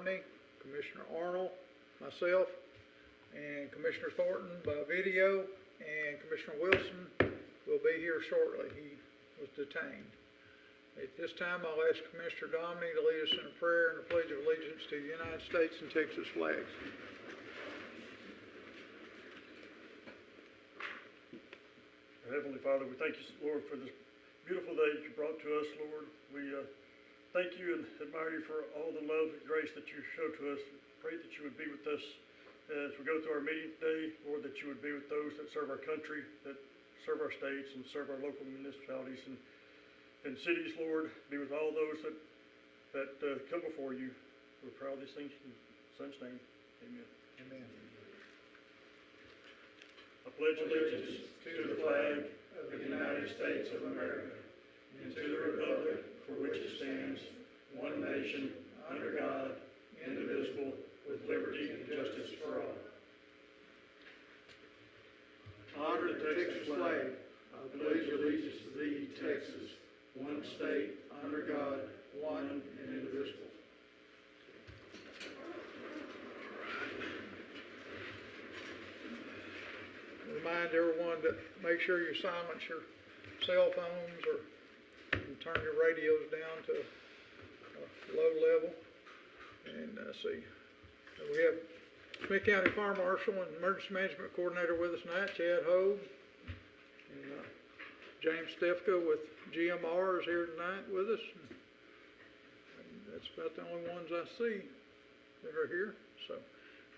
Domney, Commissioner Arnold, myself, and Commissioner Thornton by video, and Commissioner Wilson will be here shortly. He was detained. At this time, I'll ask Commissioner Domney to lead us in a prayer and a pledge of allegiance to the United States and Texas flags. Heavenly Father, we thank you, Lord, for this beautiful day that you brought to us, Lord. We thank you and admire you for all the love and grace that you show to us. Pray that you would be with us as we go through our meeting today, Lord, that you would be with those that serve our country, that serve our states, and serve our local municipalities and cities, Lord. Be with all those that come before you. We pray all these things in your Son's name. Amen. Amen. I pledge allegiance to the flag of the United States of America and to the republic for which it stands, one nation, under God, indivisible, with liberty and justice for all. Honor the Texas flag. I pledge allegiance to thee, Texas, one state, under God, one and indivisible. Remind everyone to make sure you silence your cell phones or turn your radios down to a low level. And see, we have Smith County Fire Marshal and Emergency Management Coordinator with us tonight, Chad Hogue. And James Stefka with GMR is here tonight with us. And that's about the only ones I see that are here. So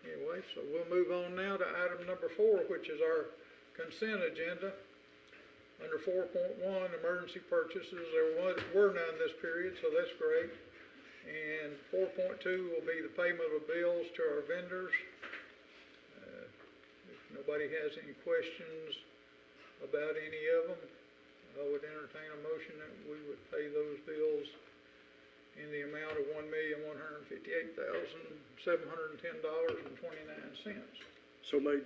anyway, so we'll move on now to item number 4, which is our consent agenda. Under 4.1, emergency purchases, there were none this period, so that's great. And 4.2 will be the payment of bills to our vendors. If nobody has any questions about any of them, I would entertain a motion that we would pay those bills in the amount of $1,158,710.29. So made.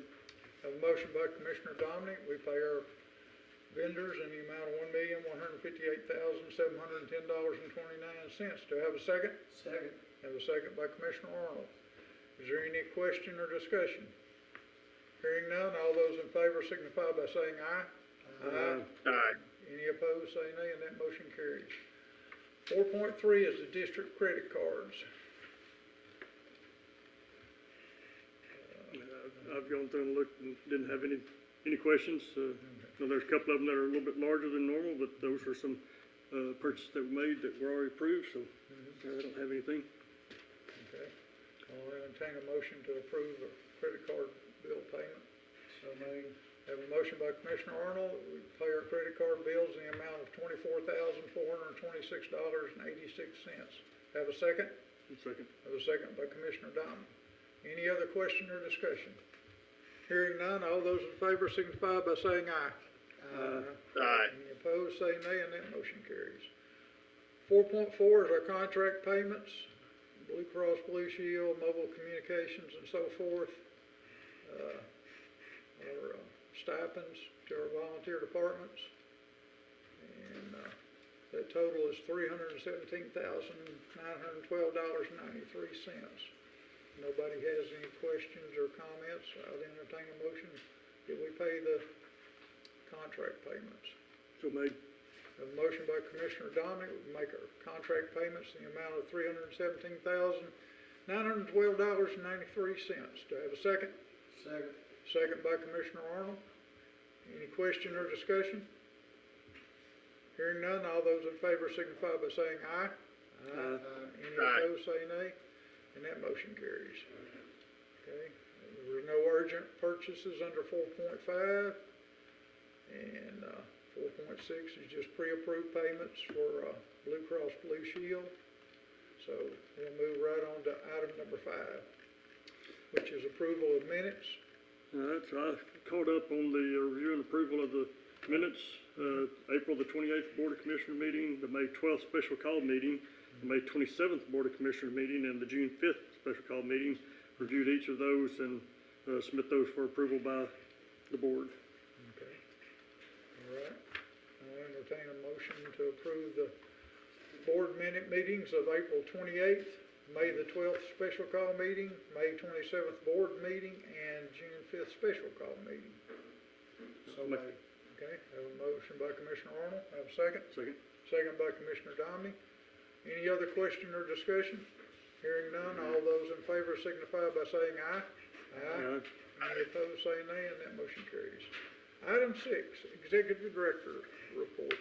Have a motion by Commissioner Domney. We pay our vendors in the amount of $1,158,710.29. Do I have a second? Second. Have a second by Commissioner Arnold. Is there any question or discussion? Hearing none, all those in favor signify by saying aye. Aye. Aye. Any opposed, say nay, and that motion carries. 4.3 is the district credit cards. I've gone through and looked and didn't have any questions. Now there's a couple of them that are a little bit larger than normal, but those were some purchases that were made that were already approved, so I don't have anything. Okay. I'll entertain a motion to approve the credit card bill payment. So made. Have a motion by Commissioner Arnold. We pay our credit card bills in the amount of $24,426.86. Have a second? Second. Have a second by Commissioner Domney. Any other question or discussion? Hearing none, all those in favor signify by saying aye. Aye. Any opposed, say nay, and that motion carries. 4.4 is our contract payments, Blue Cross Blue Shield, mobile communications, and so forth. Our stipends to our volunteer departments. And that total is $317,912.93. Nobody has any questions or comments, I'll entertain a motion that we pay the contract payments. So made. A motion by Commissioner Domney, we make our contract payments in the amount of $317,912.93. Do I have a second? Second. Second by Commissioner Arnold. Any question or discussion? Hearing none, all those in favor signify by saying aye. Aye. Any opposed, say nay. And that motion carries. Okay. There were no urgent purchases under 4.5. And 4.6 is just pre-approved payments for Blue Cross Blue Shield. So we'll move right on to item number 5, which is approval of minutes. All right, so I caught up on the review and approval of the minutes, April the 28th Board of Commissioner meeting, the May 12th special call meeting, the May 27th Board of Commissioner meeting, and the June 5th special call meeting. Reviewed each of those and submit those for approval by the board. Okay. All right. I'll entertain a motion to approve the board minute meetings of April 28th, May the 12th special call meeting, May 27th board meeting, and June 5th special call meeting. So made. Okay, have a motion by Commissioner Arnold, have a second? Second. Second by Commissioner Domney. Any other question or discussion? Hearing none, all those in favor signify by saying aye. Aye. Any opposed, say nay, and that motion carries. Item 6, Executive Director report.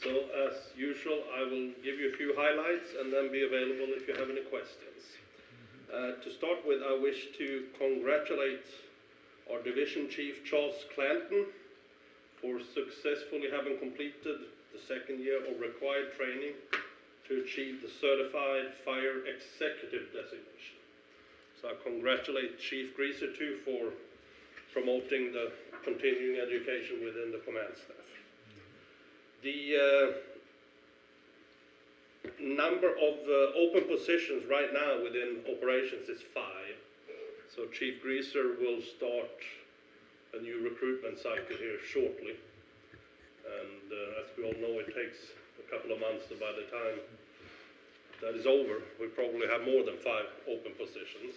So as usual, I will give you a few highlights and then be available if you have any questions. To start with, I wish to congratulate our Division Chief Charles Clanton for successfully having completed the second year of required training to achieve the Certified Fire Executive designation. So I congratulate Chief Greaser too for promoting the continuing education within the command staff. The number of open positions right now within operations is 5. So Chief Greaser will start a new recruitment cycle here shortly. And as we all know, it takes a couple of months, so by the time that is over, we probably have more than 5 open positions.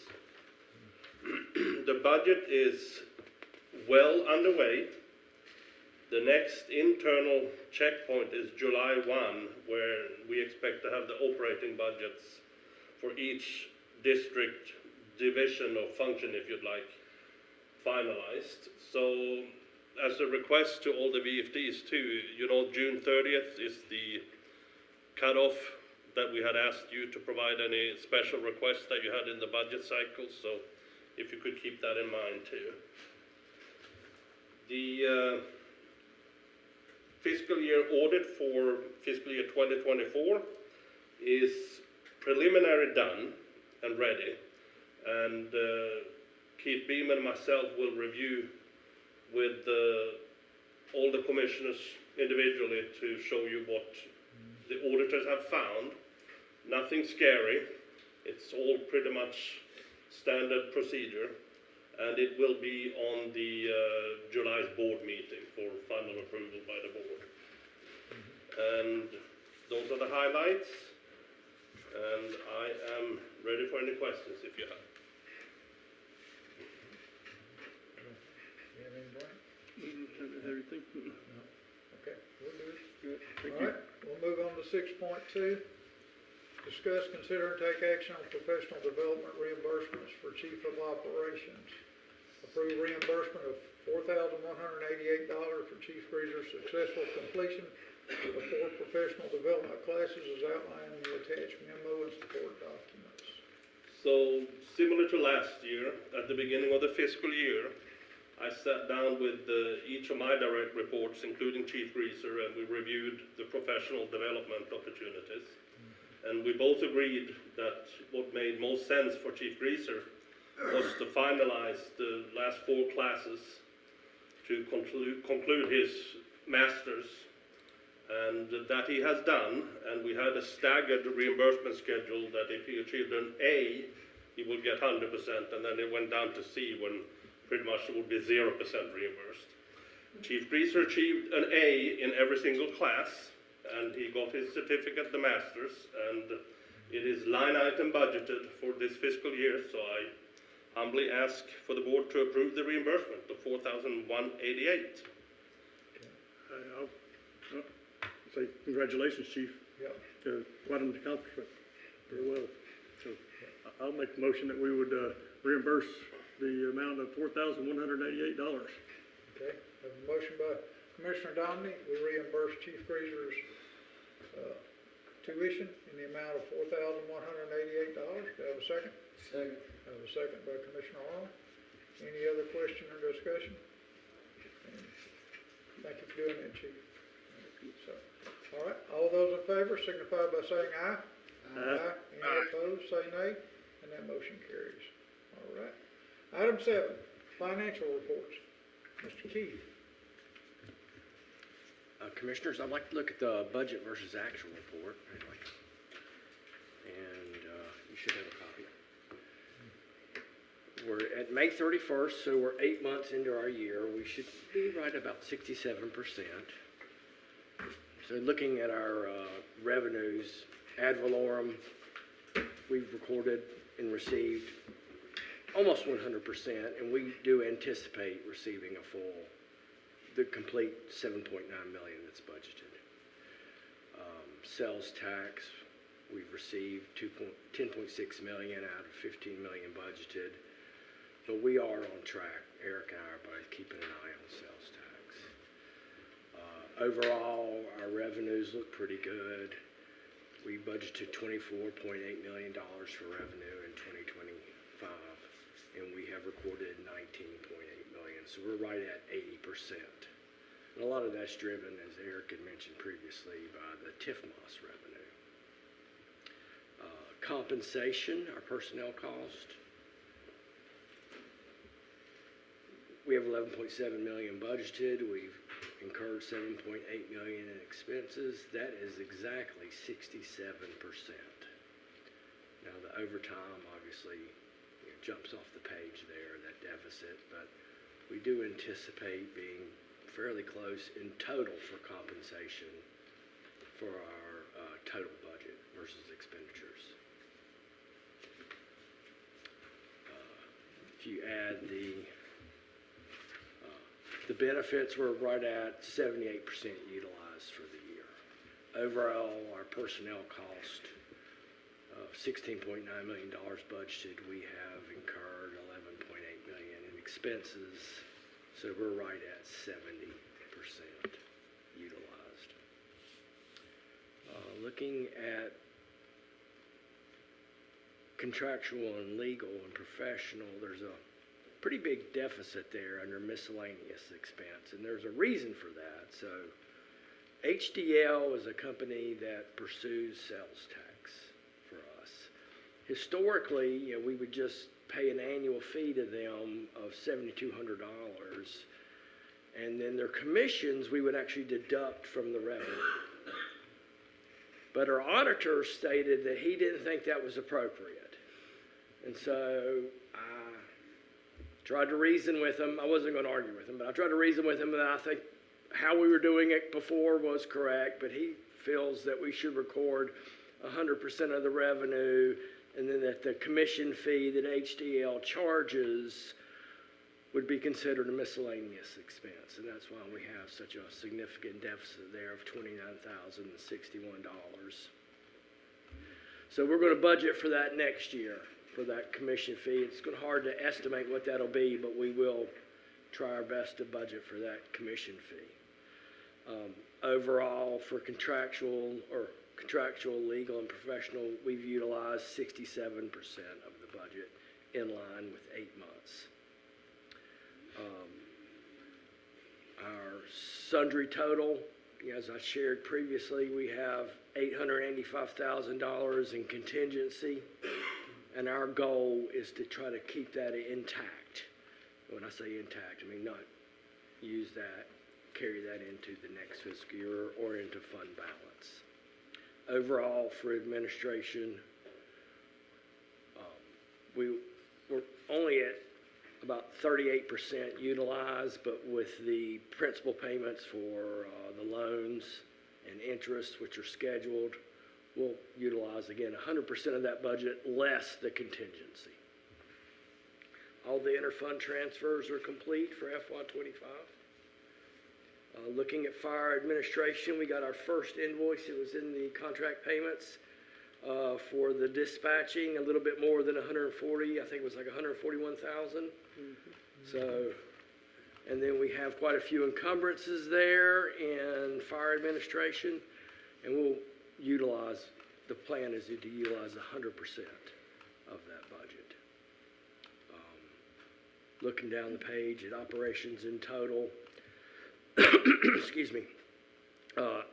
The budget is well underway. The next internal checkpoint is July 1, where we expect to have the operating budgets for each district, division or function, if you'd like, finalized. So as a request to all the VFDs too, you know, June 30th is the cutoff that we had asked you to provide any special requests that you had in the budget cycle. So if you could keep that in mind too. The fiscal year audit for fiscal year 2024 is preliminary done and ready, and Keith Beam and myself will review with all the commissioners individually to show you what the auditors have found. Nothing scary, it's all pretty much standard procedure, and it will be on the July's board meeting for final approval by the board. And those are the highlights, and I am ready for any questions if you have. You have any, Brian? Everything. No. Okay, we'll do it. Good. Thank All you. right, we'll move on to 6.2. Discuss, consider, and take action on professional development reimbursements for Chief of Operations. Approve reimbursement of $4,188 for Chief Greaser's successful completion of 4 professional development classes as outlined in the attached memo and support documents. So, similar to last year, at the beginning of the fiscal year, I sat down with each of my direct reports, including Chief Greaser, and we reviewed the professional development opportunities. And we both agreed that what made most sense for Chief Greaser was to finalize the last 4 classes to conclude his master's, and that he has done. And we had a staggered reimbursement schedule that if he achieved an A, he would get 100%, and then it went down to C when pretty much it would be 0% reimbursed. Chief Greaser achieved an A in every single class, and he got his certificate, the master's, and it is line item budgeted for this fiscal year, so I humbly ask for the board to approve the reimbursement of $4,188. I'll say congratulations, Chief. Yep. Quite an accomplishment. Very well. So I'll make the motion that we would reimburse the amount of $4,188. Okay, have a motion by Commissioner Domney. We reimburse Chief Greaser's tuition in the amount of $4,188. Do I have a second? Second. I have a second by Commissioner Arnold. Any other question or discussion? And thank you for doing that, Chief. So, all right, all those in favor signify by saying aye. Aye. Any opposed, say nay, and that motion carries. All right. Item 7, financial reports. Mr. Keith. Commissioners, I'd like to look at the budget versus actual report. And you should have a copy. We're at May 31st, so we're 8 months into our year. We should be right about 67%. So looking at our revenues, ad valorem we've recorded and received almost 100%, and we do anticipate receiving the complete 7.9 million that's budgeted. Sales tax, we've received 10.6 million out of 15 million budgeted, but we are on track. Eric and I are both keeping an eye on sales tax. Overall, our revenues look pretty good. We budgeted $24.8 million for revenue in 2025, and we have recorded 19.8 million, so we're right at 80%. And a lot of that's driven, as Eric had mentioned previously, by the TIFMAS revenue. Compensation, our personnel cost. We have 11.7 million budgeted. We've incurred 7.8 million in expenses. That is exactly 67%. Now the overtime obviously jumps off the page there, that deficit, but we do anticipate being fairly close in total for compensation for our total budget versus expenditures. If you add the benefits, we're right at 78% utilized for the year. Overall, our personnel cost of $16.9 million budgeted, we have incurred 11.8 million in expenses. So we're right at 70% utilized. Looking at contractual and legal and professional, there's a pretty big deficit there under miscellaneous expense, and there's a reason for that. So HDL is a company that pursues sales tax for us. Historically, we would just pay an annual fee to them of $7,200, and then their commissions we would actually deduct from the revenue. But our auditor stated that he didn't think that was appropriate, and so I tried to reason with him. I wasn't going to argue with him, but I tried to reason with him, and I think how we were doing it before was correct, but he feels that we should record 100% of the revenue, and then that the commission fee that HDL charges would be considered a miscellaneous expense, and that's why we have such a significant deficit there of $29,061. So we're going to budget for that next year, for that commission fee. It's hard to estimate what that'll be, but we will try our best to budget for that commission fee. Overall, for contractual, legal, and professional, we've utilized 67% of the budget in line with 8 months. Our sundry total, as I shared previously, we have $885,000 in contingency, and our goal is to try to keep that intact. When I say intact, I mean not use that, carry that into the next fiscal year or into fund balance. Overall, for administration, we're only at about 38% utilized, but with the principal payments for the loans and interest, which are scheduled, we'll utilize, again, 100% of that budget less the contingency. All the interfund transfers are complete for FY25. Looking at fire administration, we got our first invoice. It was in the contract payments for the dispatching, a little bit more than 140. I think it was like 141,000. So, and then we have quite a few encumbrances there in fire administration, and we'll utilize, the plan is to utilize 100% of that budget. Looking down the page at operations in total, excuse me,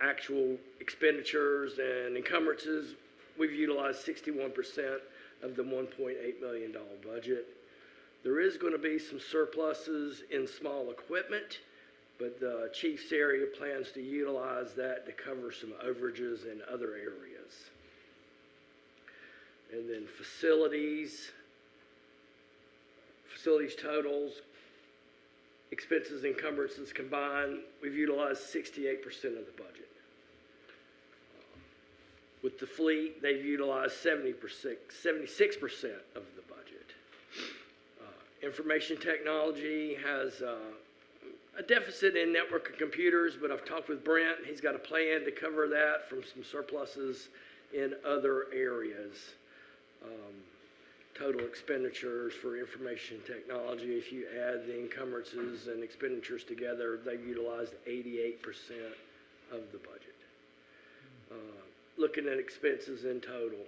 actual expenditures and encumbrances, we've utilized 61% of the $1.8 million budget. There is going to be some surpluses in small equipment, but the chief's area plans to utilize that to cover some overages in other areas. And then facilities totals, expenses, encumbrances combined, we've utilized 68% of the budget. With the fleet, they've utilized 76% of the budget. Information technology has a deficit in network and computers, but I've talked with Brent. He's got a plan to cover that from some surpluses in other areas. Total expenditures for information technology, if you add the encumbrances and expenditures together, they've utilized 88% of the budget. Looking at expenses in total,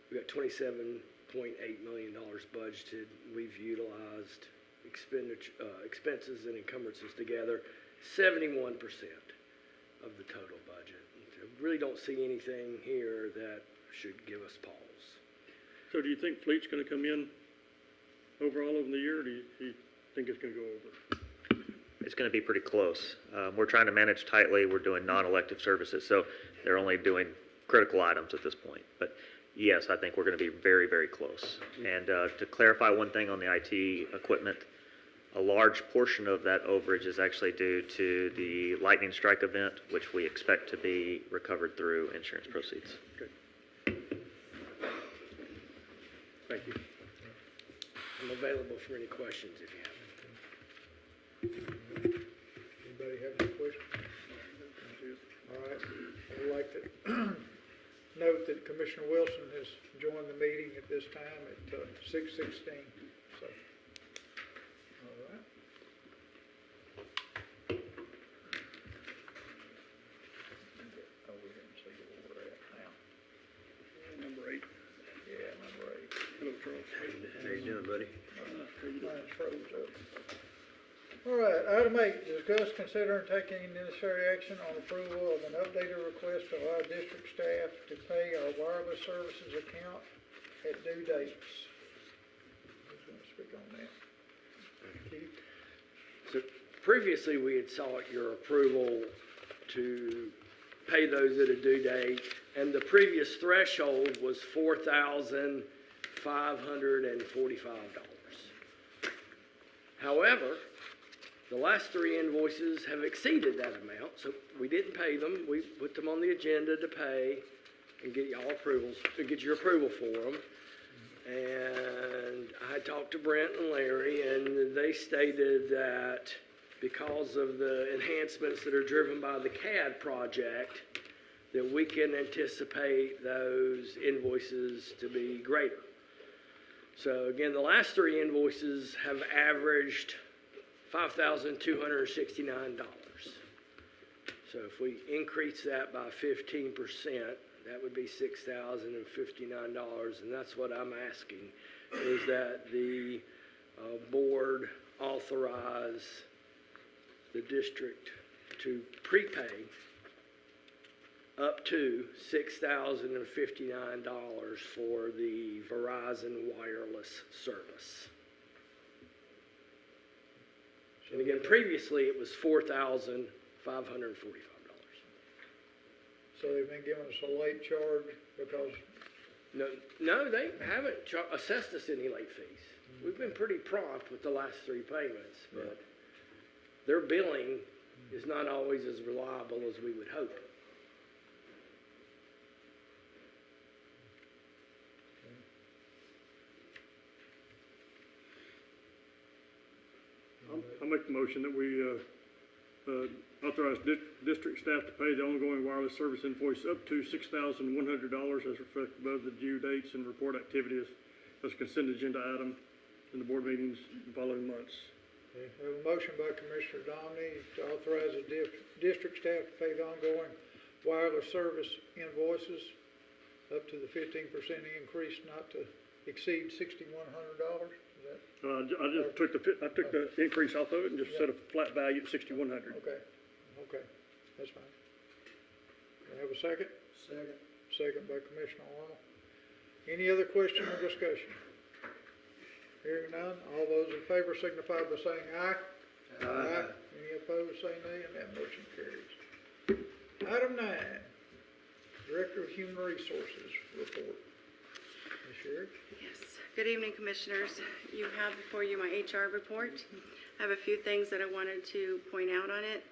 we got $27.8 million budgeted. We've utilized expenses and encumbrances together 71% of the total budget. So really don't see anything here that should give us pause. So do you think fleet's gonna come in overall over the year, or do you think it's gonna go over? It's going to be pretty close. We're trying to manage tightly. We're doing non-elective services, so they're only doing critical items at this point. But yes, I think we're going to be very, very close. And to clarify one thing on the IT equipment, a large portion of that overage is actually due to the lightning strike event, which we expect to be recovered through insurance proceeds. Okay. Thank you. I'm available for any questions if you have them. Anybody have any questions? All right, I would like to note that Commissioner Wilson has joined the meeting at this time at 6:16, so. All right. Over here and see where we're at now. Number 8. Yeah, number 8. Hello, Charles. How you doing, buddy? Mine's froze up. All right, item 8, discuss, consider, and take any necessary action on approval of an updated request to allow district staff to pay our wireless services account at due dates. Who's going to speak on that? Keith? So previously, we had sought your approval to pay those at a due date, and the previous threshold was $4,545. However, the last 3 invoices have exceeded that amount, so we didn't pay them. We put them on the agenda to pay and get your approval for them. And I talked to Brent and Larry, and they stated that because of the enhancements that are driven by the CAD project, that we can anticipate those invoices to be greater. So again, the last 3 invoices have averaged $5,269. So if we increase that by 15%, that would be $6,059, and that's what I'm asking, is that the board authorize the district to prepay up to $6,059 for the Verizon wireless service. And again, previously it was $4,545. So they've been giving us a late charge because, No, they haven't assessed us any late fees. We've been pretty prompt with the last 3 payments, but their billing is not always as reliable as we would hope. I'll make the motion that we authorize district staff to pay the ongoing wireless service invoice up to $6,100 as reflected above the due dates and report activities as a consent agenda item in the board meetings in the following months. we have a motion by Commissioner Domney to authorize the district staff to pay the ongoing wireless service invoices up to the 15% increase not to exceed $6,100. I just took the increase off of it and just set a flat value at $6,100. Okay, that's fine. Do I have a second? Second by Commissioner Arnold. Any other question or discussion? Hearing none, all those in favor signify by saying aye. Aye. Any opposed, say nay, and that motion carries. Item 9, Director of Human Resources report. Ms. Sherry? Yes. Good evening, Commissioners. You have before you my HR report. I have a few things that I wanted to point out on it.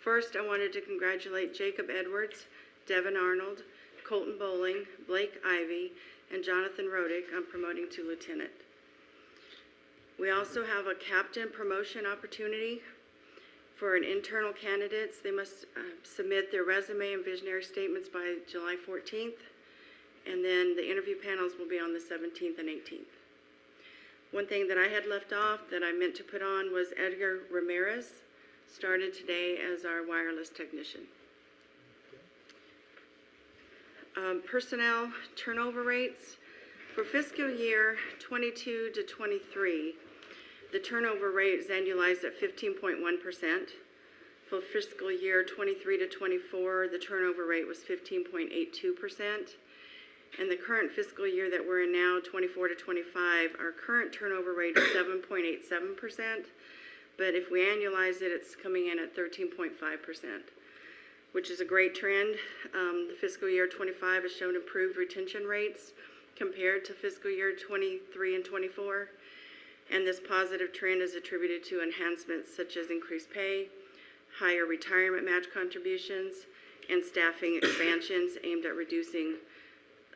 First, I wanted to congratulate Jacob Edwards, Devin Arnold, Colton Bowling, Blake Ivy, and Jonathan Rodick I'm promoting to lieutenant. We also have a captain promotion opportunity for an internal candidates. They must submit their resume and visionary statements by July 14th, and then the interview panels will be on the 17th and 18th. One thing that I had left off that I meant to put on was Edgar Ramirez started today as our wireless technician. Personnel turnover rates. For fiscal year 22 to 23, the turnover rate is annualized at 15.1%. For fiscal year 23 to 24, the turnover rate was 15.82%. And the current fiscal year that we're in now, 24 to 25, our current turnover rate is 7.87%. But if we annualize it, it's coming in at 13.5%, which is a great trend. The fiscal year 25 has shown improved retention rates compared to fiscal year 23 and 24. And this positive trend is attributed to enhancements such as increased pay, higher retirement match contributions, and staffing expansions aimed at reducing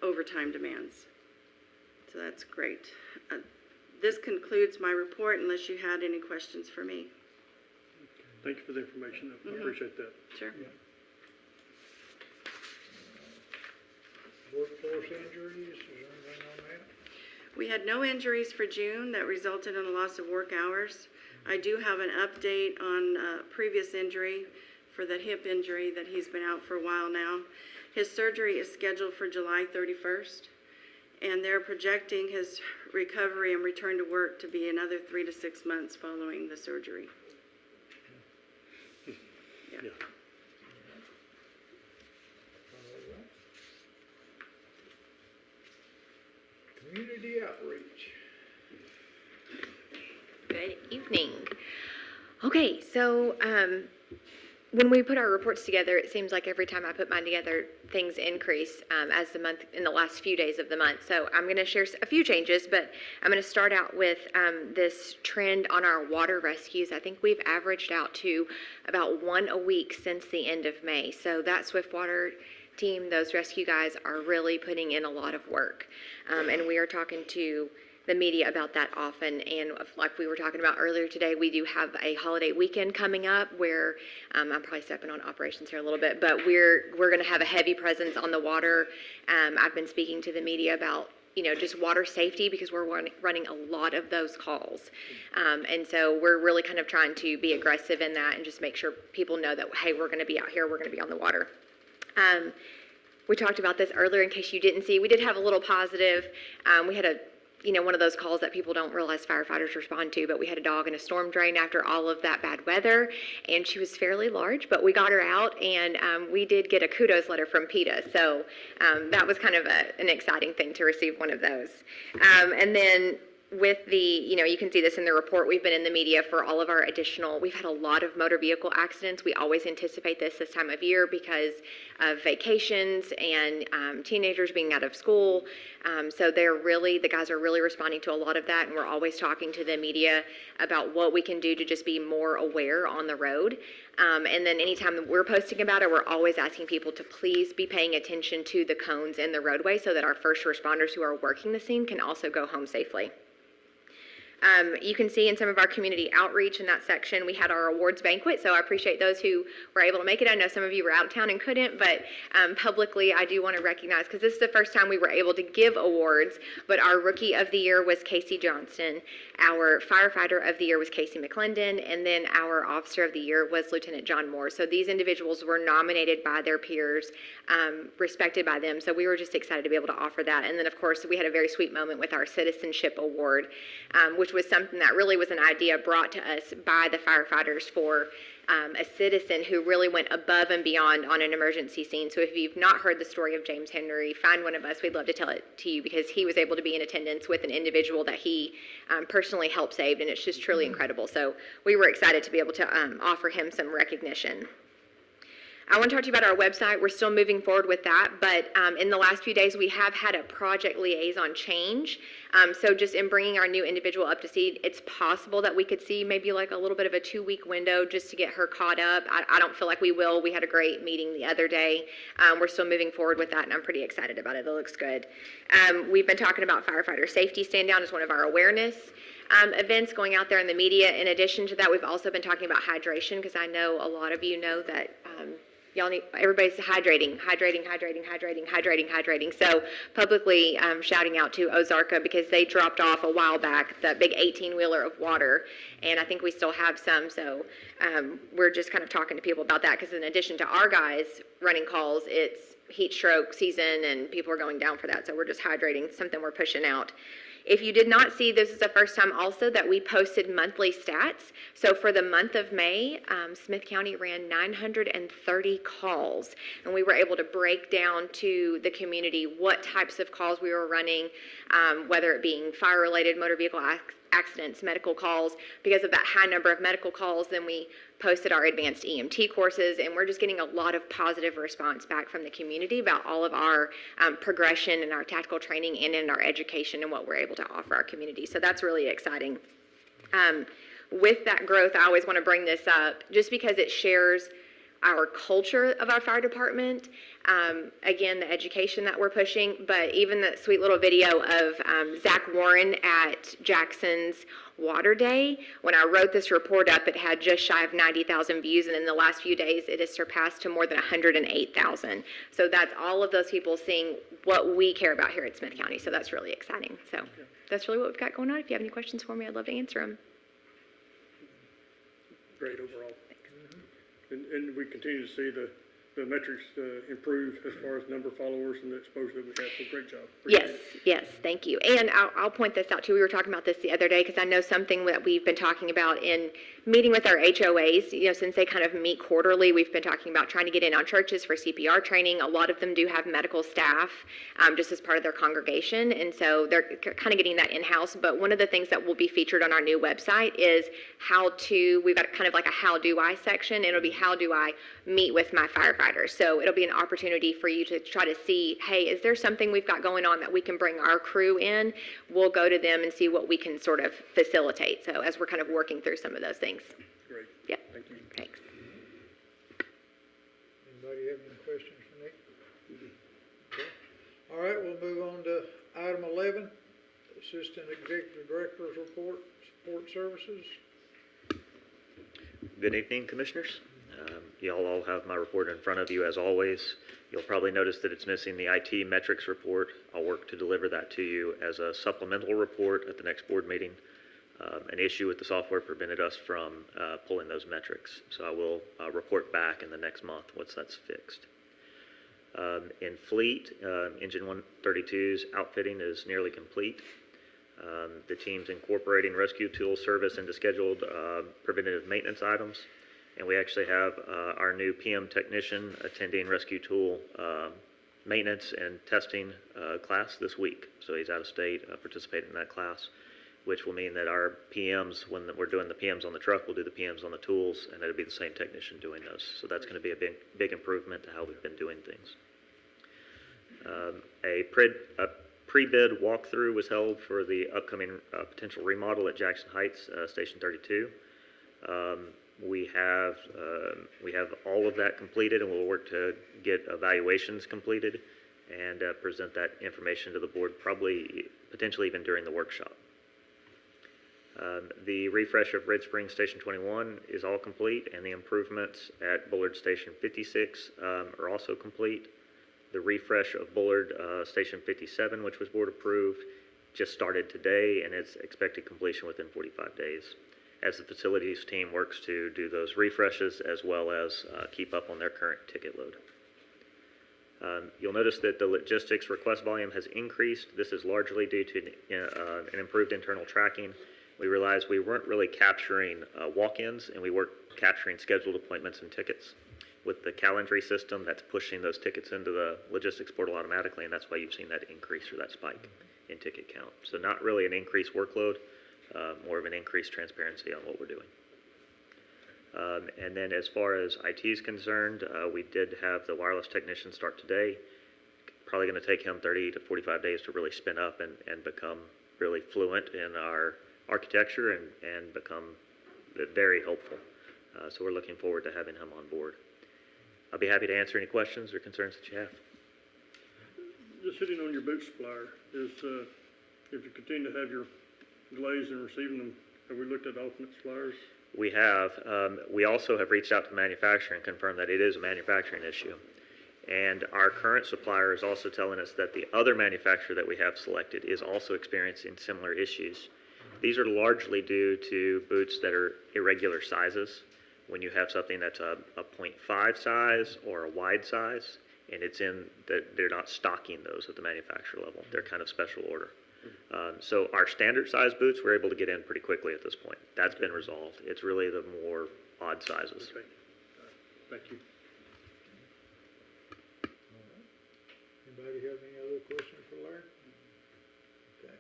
overtime demands. So that's great. This concludes my report unless you had any questions for me. Thank you for the information. I appreciate that. Sure. Workforce injuries, is there anything on that? We had no injuries for June that resulted in a loss of work hours. I do have an update on previous injury for the hip injury that he's been out for a while now. His surgery is scheduled for July 31st, and they're projecting his recovery and return to work to be another 3 to 6 months following the surgery. Yeah. Community outreach. Good evening. Okay, so when we put our reports together, it seems like every time I put mine together, things increase as the month, in the last few days of the month. So I'm going to share a few changes, but I'm going to start out with this trend on our water rescues. I think we've averaged out to about 1 a week since the end of May. So that Swiftwater team, those rescue guys are really putting in a lot of work. And we are talking to the media about that often, and like we were talking about earlier today, we do have a holiday weekend coming up where I'm probably stepping on operations here a little bit, but we're going to have a heavy presence on the water. I've been speaking to the media about just water safety because we're running a lot of those calls, and so we're really kind of trying to be aggressive in that and just make sure people know that, hey, we're going to be out here, we're going to be on the water. We talked about this earlier in case you didn't see. We did have a little positive. We had one of those calls that people don't realize firefighters respond to, but we had a dog in a storm drain after all of that bad weather, and she was fairly large, but we got her out, and we did get a kudos letter from PETA, so that was kind of an exciting thing to receive one of those. And then with the, you can see this in the report, we've been in the media for all of our we've had a lot of motor vehicle accidents. We always anticipate this time of year because of vacations and teenagers being out of school. So the guys are really responding to a lot of that, and we're always talking to the media about what we can do to just be more aware on the road. And then anytime that we're posting about it, we're always asking people to please be paying attention to the cones in the roadway so that our first responders who are working the scene can also go home safely. You can see in some of our community outreach in that section, we had our awards banquet, so I appreciate those who were able to make it. I know some of you were out of town and couldn't, but publicly I do want to recognize, because this is the first time we were able to give awards, but our Rookie of the Year was Casey Johnston, our Firefighter of the Year was Casey McClendon, and then our Officer of the Year was Lieutenant John Moore. So these individuals were nominated by their peers, respected by them, so we were just excited to be able to offer that. And then of course we had a very sweet moment with our Citizenship Award, which was something that really was an idea brought to us by the firefighters for a citizen who really went above and beyond on an emergency scene. So if you've not heard the story of James Henry, find one of us. We'd love to tell it to you because he was able to be in attendance with an individual that he personally helped save, and it's just truly incredible. So we were excited to be able to offer him some recognition. I want to talk to you about our website. We're still moving forward with that, but in the last few days, we have had a project liaison change. So just in bringing our new individual up to speed, it's possible that we could see maybe like a little bit of a 2-week window just to get her caught up. I don't feel like we will. We had a great meeting the other day. We're still moving forward with that, and I'm pretty excited about it. It looks good. We've been talking about firefighter safety stand down as one of our awareness events going out there in the media. In addition to that, we've also been talking about hydration, because I know a lot of you know that everybody's hydrating. So publicly shouting out to Ozarka, because they dropped off a while back that big 18-wheeler of water, and I think we still have some. So we're just kind of talking to people about that, because in addition to our guys running calls, it's heat stroke season and people are going down for that. So we're just hydrating, something we're pushing out. If you did not see, this is the first time also that we posted monthly stats. So for the month of May, Smith County ran 930 calls, and we were able to break down to the community what types of calls we were running, whether it being fire-related, motor vehicle accidents, medical calls. Because of that high number of medical calls, then we posted our advanced EMT courses, and we're just getting a lot of positive response back from the community about all of our progression and our tactical training and in our education and what we're able to offer our community. So that's really exciting. With that growth, I always want to bring this up just because it shares our culture of our fire department, again, the education that we're pushing, but even that sweet little video of Zach Warren at Jackson's Water Day. When I wrote this report up, it had just shy of 90,000 views, and in the last few days, it has surpassed to more than 108,000. So that's all of those people seeing what we care about here at Smith County, so that's really exciting. So that's really what we've got going on. If you have any questions for me, I'd love to answer them. Great overall. And we continue to see the metrics improve as far as number of followers and the exposure that we have. So great job. Yes, thank you. And I'll point this out too. We were talking about this the other day, because I know something that we've been talking about in meeting with our HOAs, since they kind of meet quarterly, we've been talking about trying to get in on churches for CPR training. A lot of them do have medical staff just as part of their congregation, and so they're kind of getting that in-house. But one of the things that will be featured on our new website is we've got kind of like a how do I section. It'll be how do I meet with my firefighters. So it'll be an opportunity for you to try to see, hey, is there something we've got going on that we can bring our crew in? We'll go to them and see what we can sort of facilitate. So as we're kind of working through some of those things. Great. Yep. Thank you. Thanks. Anybody have any questions for Nick? Okay. All right, we'll move on to item 11, Assistant Executive Director's Report, Support Services. Good evening, Commissioners. Y'all all have my report in front of you as always. You'll probably notice that it's missing the IT metrics report. I'll work to deliver that to you as a supplemental report at the next board meeting. An issue with the software prevented us from pulling those metrics, so I will report back in the next month once that's fixed. In fleet, Engine 132's outfitting is nearly complete. The team's incorporating rescue tool service into scheduled preventative maintenance items. And we actually have our new PM technician attending rescue tool maintenance and testing class this week. So he's out of state participating in that class, which will mean that our PMs, when we're doing the PMs on the truck, we'll do the PMs on the tools, and it'll be the same technician doing those. So that's going to be a big improvement to how we've been doing things. A pre-bid walkthrough was held for the upcoming potential remodel at Jackson Heights Station 32. We have all of that completed, and we'll work to get evaluations completed and present that information to the board, potentially even during the workshop. The refresh of Red Springs Station 21 is all complete, and the improvements at Bullard Station 56 are also complete. The refresh of Bullard Station 57, which was board approved, just started today, and it's expected completion within 45 days. As the facilities team works to do those refreshes as well as keep up on their current ticket load. You'll notice that the logistics request volume has increased. This is largely due to an improved internal tracking. We realized we weren't really capturing walk-ins, and we weren't capturing scheduled appointments and tickets. With the Calendry system, that's pushing those tickets into the logistics portal automatically, and that's why you've seen that increase or that spike in ticket count. So not really an increased workload, more of an increased transparency on what we're doing. And then as far as IT is concerned, we did have the wireless technician start today. Probably going to take him 30 to 45 days to really spin up and become really fluent in our architecture and become very helpful. So we're looking forward to having him on board. I'll be happy to answer any questions or concerns that you have. Just hitting on your boot supplier is, if you continue to have your delays in receiving them, have we looked at alternate suppliers? We have. We also have reached out to the manufacturer and confirmed that it is a manufacturing issue. And our current supplier is also telling us that the other manufacturer that we have selected is also experiencing similar issues. These are largely due to boots that are irregular sizes. When you have something that's a 0.5 size or a wide size, and they're not stocking those at the manufacturer level. They're kind of special order. So our standard size boots, we're able to get in pretty quickly at this point. That's been resolved. It's really the more odd sizes. Okay. Thank you. Anybody have any other questions for Larry? Okay.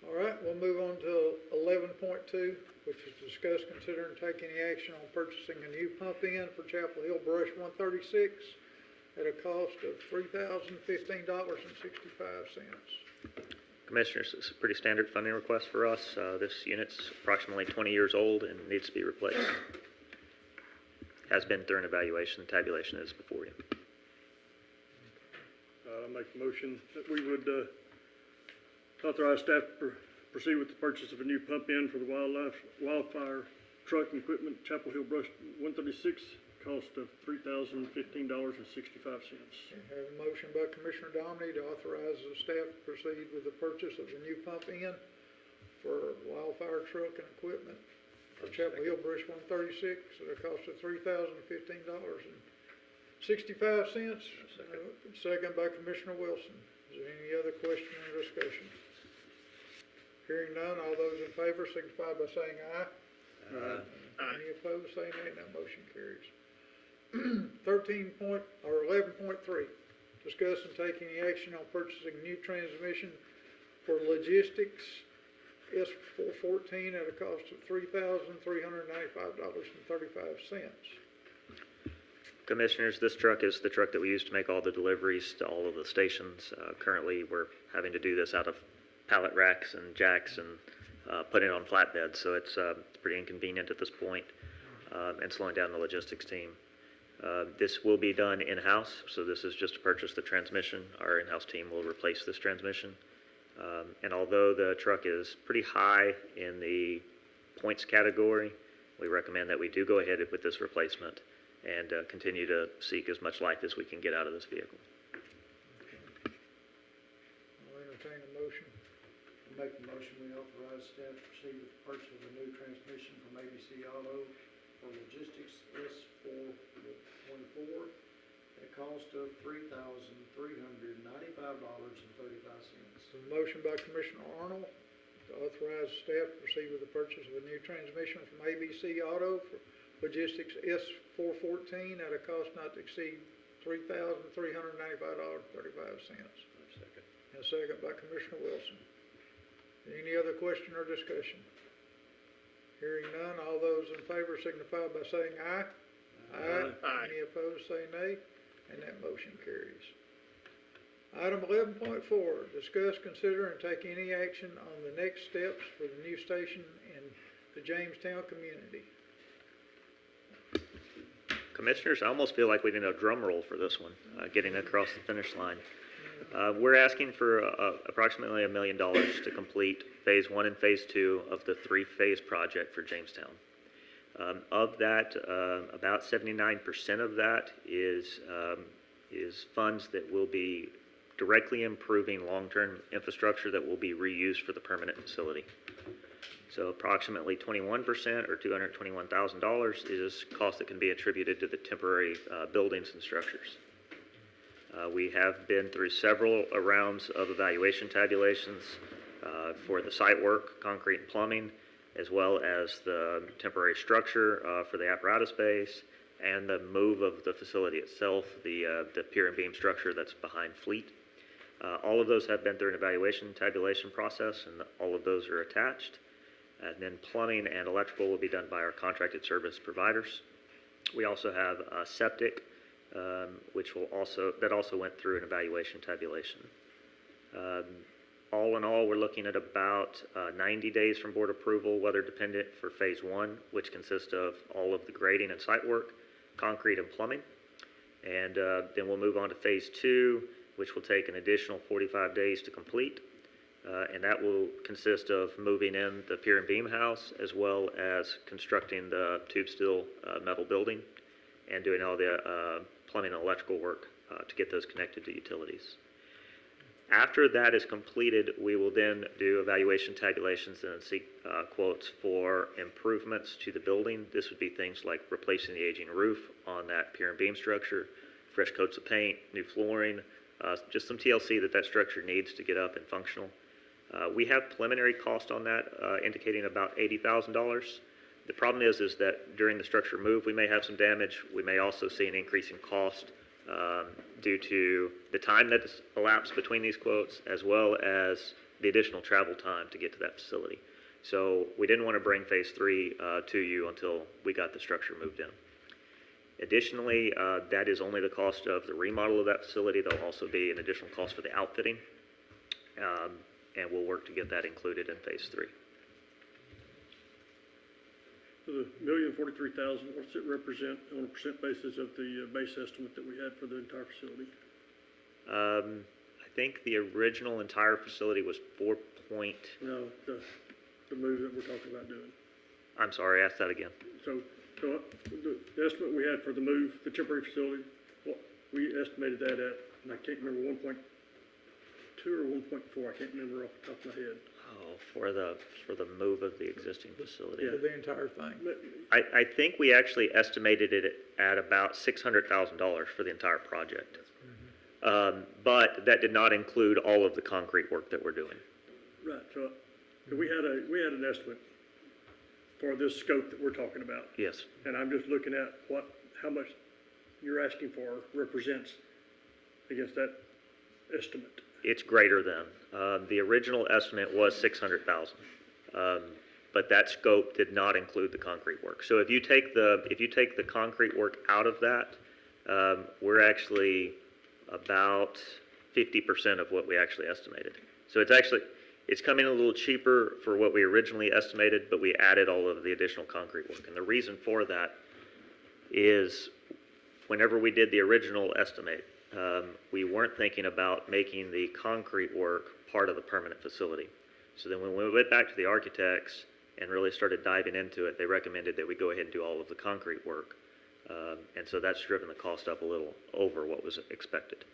All right, we'll move on to 11.2, which is discuss, consider, and take any action on purchasing a new pump in for Chapel Hill Brush 136 at a cost of $3,015.65. Commissioners, this is a pretty standard funding request for us. This unit's approximately 20 years old and needs to be replaced. Has been through an evaluation, tabulation is before you. I make a motion that we would authorize staff to proceed with the purchase of a new pump in for the wildfire truck and equipment, Chapel Hill Brush 136, cost of $3,015.65. Have a motion by Commissioner Dominy to authorize the staff to proceed with the purchase of the new pump in for wildfire truck and equipment for Chapel Hill Brush 136 at a cost of $3,015.65. Second by Commissioner Wilson. Is there any other question or discussion? Hearing none, all those in favor signify by saying aye. Any opposed, say nay. That motion carries. 11.3, discuss and take any action on purchasing new transmission for logistics S414 at a cost of $3,395.35. Commissioners, this truck is the truck that we use to make all the deliveries to all of the stations. Currently, we're having to do this out of pallet racks and jacks and put it on flatbeds, so it's pretty inconvenient at this point, and slowing down the logistics team. This will be done in-house, so this is just to purchase the transmission. Our in-house team will replace this transmission. And although the truck is pretty high in the points category, we recommend that we do go ahead with this replacement and continue to seek as much life as we can get out of this vehicle. I'll entertain a motion. Make the motion, we authorize staff to proceed with the purchase of a new transmission from ABC Auto for logistics S424 at a cost of $3,395.35. A motion by Commissioner Arnold to authorize staff to proceed with the purchase of a new transmission from ABC Auto for logistics S414 at a cost not to exceed $3,395.35. Second. And a second by Commissioner Wilson. Any other question or discussion? Hearing none, all those in favor signify by saying aye. Aye. Any opposed, say nay. And that motion carries. Item 11.4, discuss, consider, and take any action on the next steps for the new station in the Jamestown community. Commissioners, I almost feel like we need a drum roll for this one, getting across the finish line. We're asking for approximately $1 million to complete Phase 1 and Phase 2 of the 3-phase project for Jamestown. Of that, about 79% of that is funds that will be directly improving long-term infrastructure that will be reused for the permanent facility. So approximately 21% or $221,000 is cost that can be attributed to the temporary buildings and structures. We have been through several rounds of evaluation tabulations for the site work, concrete and plumbing, as well as the temporary structure for the apparatus base and the move of the facility itself, the pier and beam structure that's behind Fleet. All of those have been through an evaluation tabulation process, and all of those are attached. And then plumbing and electrical will be done by our contracted service providers. We also have septic, which also went through an evaluation tabulation. All in all, we're looking at about 90 days from board approval, weather dependent, for phase 1, which consists of all of the grading and site work, concrete and plumbing. And then we'll move on to phase 2, which will take an additional 45 days to complete. And that will consist of moving in the pier and beam house, as well as constructing the tube steel metal building and doing all the plumbing and electrical work to get those connected to utilities. After that is completed, we will then do evaluation tabulations and seek quotes for improvements to the building. This would be things like replacing the aging roof on that pier and beam structure, fresh coats of paint, new flooring, just some TLC that structure needs to get up and functional. We have preliminary cost on that, indicating about $80,000. The problem is that during the structure move, we may have some damage. We may also see an increase in cost due to the time that has elapsed between these quotes, as well as the additional travel time to get to that facility. So we didn't want to bring phase 3 to you until we got the structure moved in. Additionally, that is only the cost of the remodel of that facility. There'll also be an additional cost for the outfitting, and we'll work to get that included in phase 3. So the $1,043,000, what's it represent on a percent basis of the base estimate that we had for the entire facility? I think the original entire facility was 4 point. No, the move that we're talking about doing. I'm sorry, ask that again. So the estimate we had for the move, the temporary facility, what we estimated that at, and I can't remember, 1.2 or 1.4, I can't remember off the top of my head. Oh, for the move of the existing facility. Yeah. For the entire thing. I think we actually estimated it at about $600,000 for the entire project. But that did not include all of the concrete work that we're doing. Right, so we had an estimate for this scope that we're talking about. Yes. And I'm just looking at how much you're asking for represents against that estimate. It's greater than. The original estimate was $600,000. But that scope did not include the concrete work. So if you take the concrete work out of that, we're actually about 50% of what we actually estimated. So it's coming a little cheaper for what we originally estimated, but we added all of the additional concrete work. And the reason for that is whenever we did the original estimate, we weren't thinking about making the concrete work part of the permanent facility. So then when we went back to the architects and really started diving into it, they recommended that we go ahead and do all of the concrete work. And so that's driven the cost up a little over what was expected.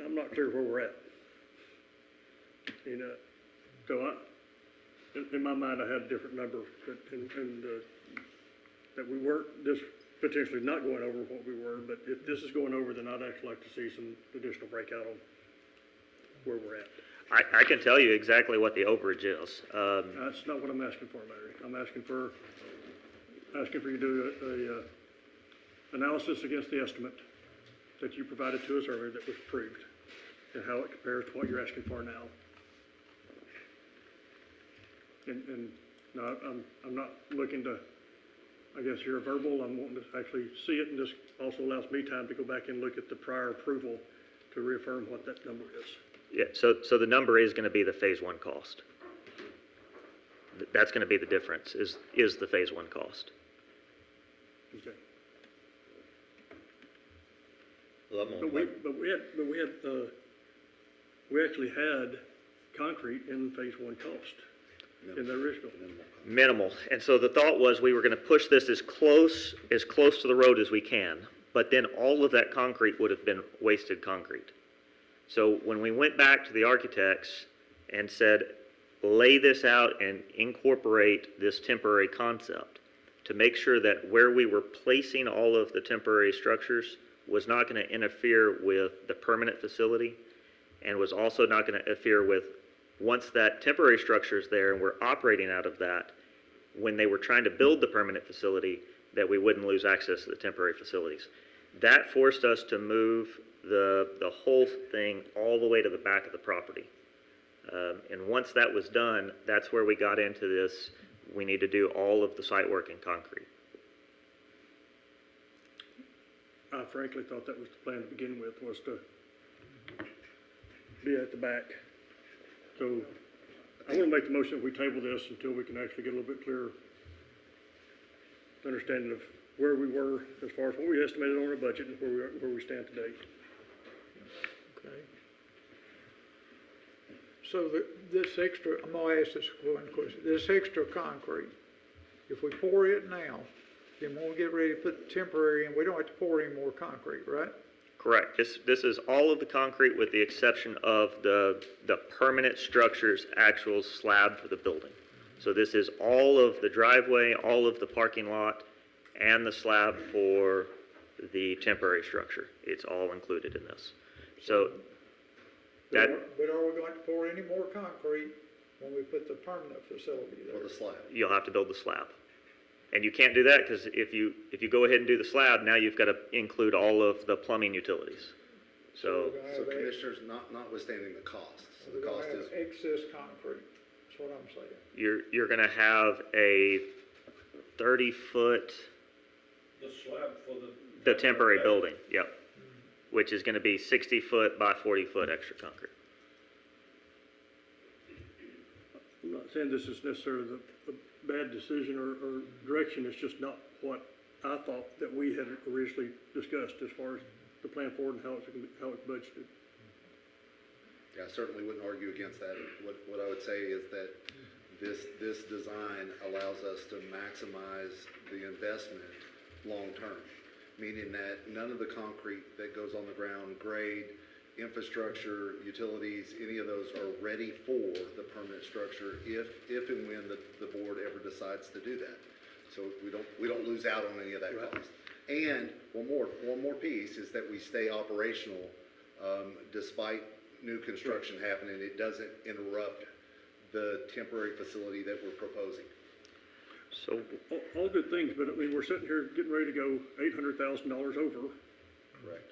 I'm not clear where we're at. You know, so in my mind, I had a different number, that we weren't just potentially not going over what we were, but if this is going over, then I'd actually like to see some additional breakout on where we're at. I can tell you exactly what the overage is. That's not what I'm asking for, Larry. I'm asking for you to do a analysis against the estimate that you provided to us earlier that was approved, and how it compares to what you're asking for now. And no, I'm not looking to, I guess, hear a verbal. I'm wanting to actually see it, and this also allows me time to go back and look at the prior approval to reaffirm what that number is. Yeah, so the number is going to be the phase 1 cost. That's going to be the difference, is the phase 1 cost. Okay. Well, we actually had concrete in phase 1 cost in the original. Minimal. And so the thought was we were going to push this as close to the road as we can, but then all of that concrete would have been wasted concrete. So when we went back to the architects and said, lay this out and incorporate this temporary concept to make sure that where we were placing all of the temporary structures was not going to interfere with the permanent facility, and was also not going to interfere with, once that temporary structure is there and we're operating out of that, when they were trying to build the permanent facility, that we wouldn't lose access to the temporary facilities. That forced us to move the whole thing all the way to the back of the property. And once that was done, that's where we got into this, we need to do all of the site work in concrete. I frankly thought that was the plan to begin with, was to be at the back. So I want to make the motion that we table this until we can actually get a little bit clearer understanding of where we were as far as what we estimated on our budget and where we stand today. Okay. So this extra, I'm gonna ask this one question, this extra concrete, if we pour it now, then when we get ready to put the temporary in, we don't have to pour any more concrete, right? Correct. This is all of the concrete with the exception of the permanent structure's actual slab for the building. So this is all of the driveway, all of the parking lot, and the slab for the temporary structure. It's all included in this. So that, But are we going to pour any more concrete when we put the permanent facility there? Or the slab. you'll have to build the slab. And you can't do that because if you go ahead and do the slab, now you've got to include all of the plumbing utilities. So So commissioners, notwithstanding the cost, so the We're cost gonna is, have excess concrete, that's what I'm saying. you're going to have a 30-foot, The slab for the temporary building, yep, which is going to be 60-foot by 40-foot extra concrete. I'm not saying this is necessarily a bad decision or direction, it's just not what I thought that we had originally discussed as far as the plan forward and how it's budgeted. yeah, I certainly wouldn't argue against that. What I would say is that this design allows us to maximize the investment long-term, meaning that none of the concrete that goes on the ground, grade, infrastructure, utilities, any of those are ready for the permanent structure if and when the board ever decides to do that. So we don't lose out on any of that cost. And one more piece is that we stay operational despite new construction happening. It doesn't interrupt the temporary facility that we're proposing. So All good things, but I mean, we're sitting here getting ready to go $800,000 over. Correct.